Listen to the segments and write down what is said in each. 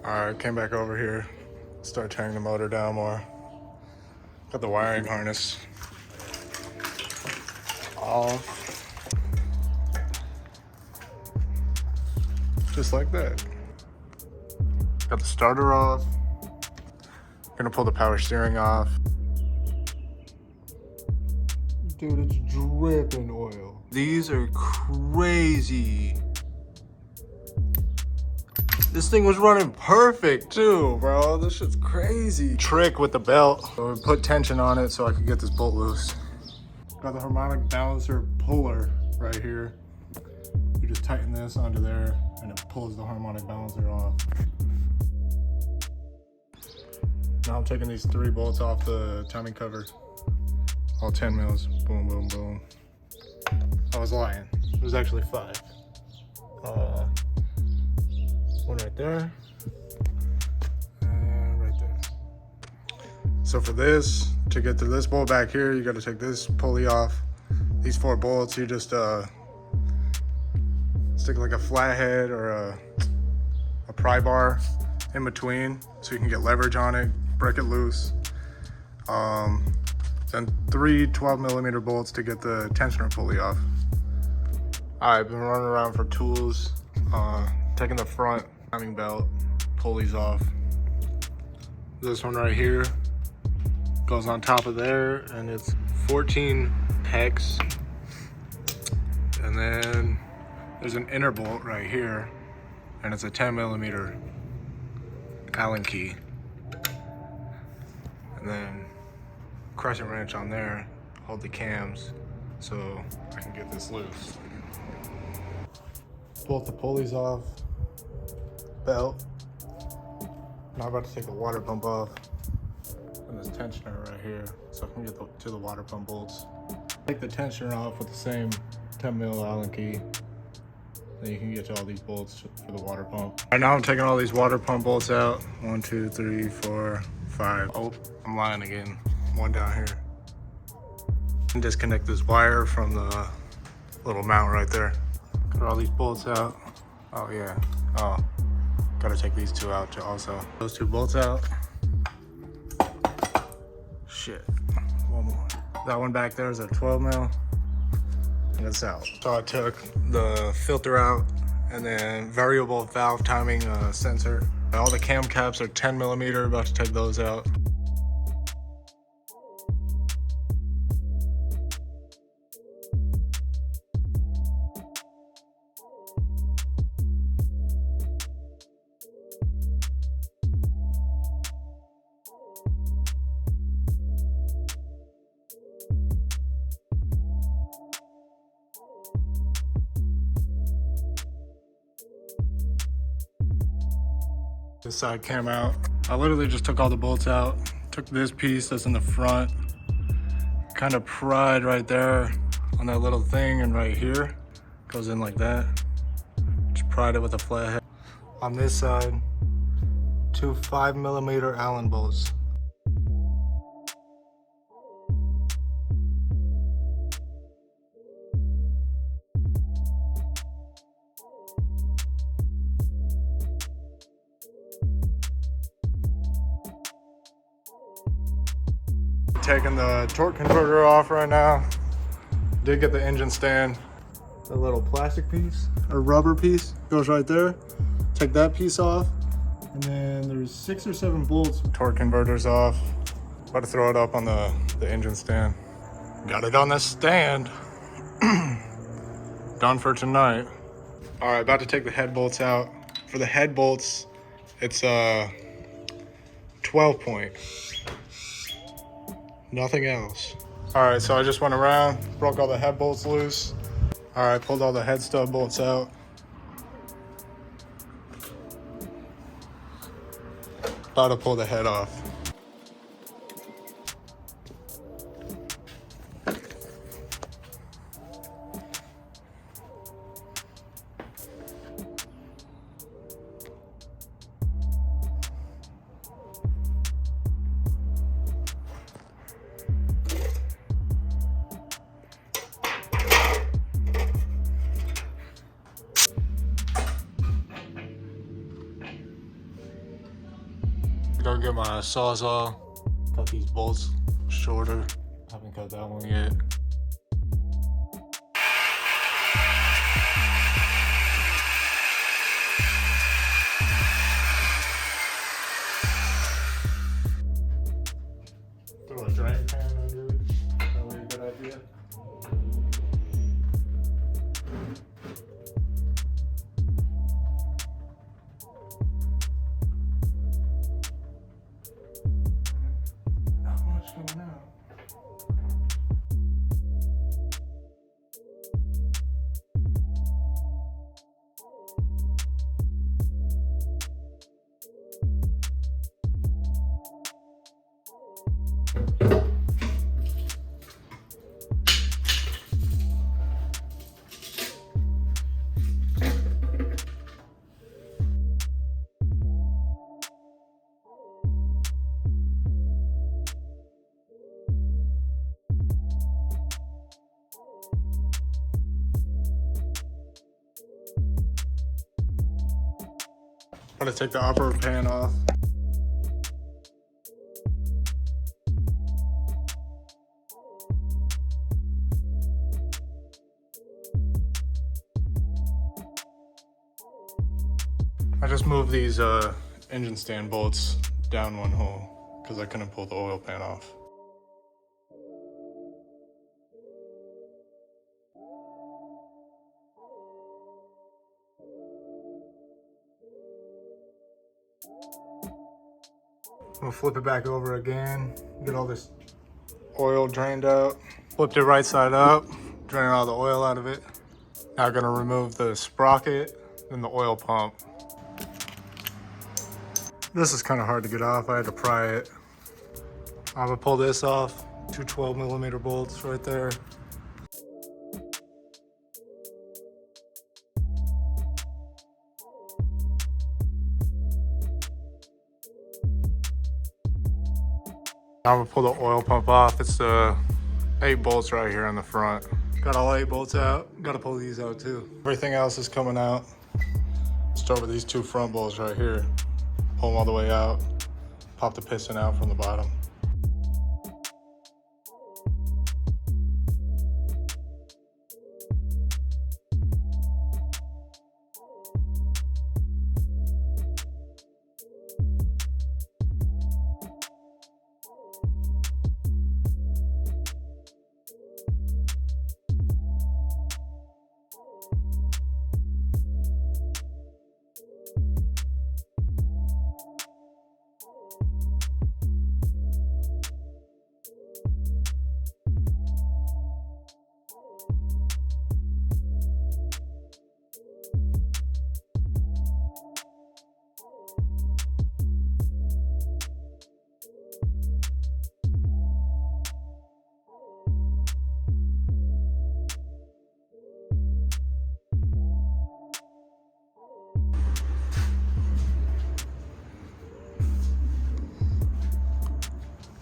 Alright, came back over here, start turning the motor down more. Got the wiring harness off. Just like that. Got the starter off. Gonna pull the power steering off. Dude, it's dripping oil. These are crazy. This thing was running perfect too, bro. This shit's crazy. Trick with the belt. So we put tension on it so I could get this bolt loose. Got the harmonic balancer puller right here. You just tighten this onto there and it pulls the harmonic balancer off. Now I'm taking these 3 bolts off the timing cover. All 10 mils. Boom, boom, boom. I was lying. It was actually 5. One right there, and right there. So for this, to get to this bolt back here, you gotta take this pulley off. These 4 bolts, you just stick like a flathead or a pry bar in between so you can get leverage on it, break it loose. Then 3 12mm bolts to get the tensioner pulley off. I've been running around for tools, taking the front timing belt pulleys off. This one right here goes on top of there, and it's 14 hex. And then there's an inner bolt right here, and it's a 10mm Allen key. And then crescent wrench on there, hold the cams so I can get this loose. Bolt the pulleys off, belt. Now I'm about to take the water pump off and this tensioner right here so I can get to the water pump bolts. Take the tensioner off with the same 10mm Allen key. Then you can get to all these bolts for the water pump. Right now I'm taking all these water pump bolts out. 1, 2, 3, 4, 5. Oh, I'm lying again. 1 down here. And disconnect this wire from the little mount right there. Got all these bolts out. Oh yeah. Oh, gotta take these 2 out too also. Those 2 bolts out. Shit. 1 more. That one back there is a 12mm. And it's out. So I took the filter out and then variable valve timing sensor. All the cam caps are 10mm. About to take those out. This side cam out. I literally just took all the bolts out, took this piece that's in the front, kind of pried right there on that little thing, and right here goes in like that. Just pried it with a flathead. On this side, 2 5mm Allen bolts. Taking the torque converter off right now. Did get the engine stand. The little plastic piece or rubber piece goes right there. Take that piece off, and then there's 6 or 7 bolts. Torque converter's off. About to throw it up on the engine stand. Got it on the stand. Done for tonight. All right, about to take the head bolts out. For the head bolts, it's 12 point. Nothing else. All right, so I just went around, broke all the head bolts loose. All right, pulled all the head stud bolts out. About to pull the head off. go get my sawzall, cut these bolts shorter. Haven't cut that one yet. Throw a drain pan under it. Probably a good idea. Not much coming out. I'm gonna take the upper pan off. I just moved these engine stand bolts down one hole because I couldn't pull the oil pan off. I'm gonna flip it back over again, get all this oil drained out. Flipped it right side up, draining all the oil out of it. Now I'm gonna remove the sprocket and the oil pump. This is kind of hard to get off. I had to pry it. I'm gonna pull this off. Two 12mm bolts right there. I'm gonna pull the oil pump off. It's the 8 bolts right here on the front. Got all 8 bolts out. Gotta pull these out too. Everything else is coming out. Just over these 2 front bolts right here. Pull them all the way out. Pop the piston out from the bottom.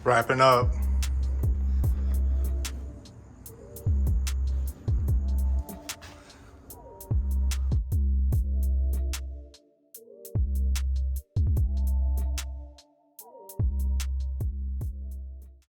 Wrapping up.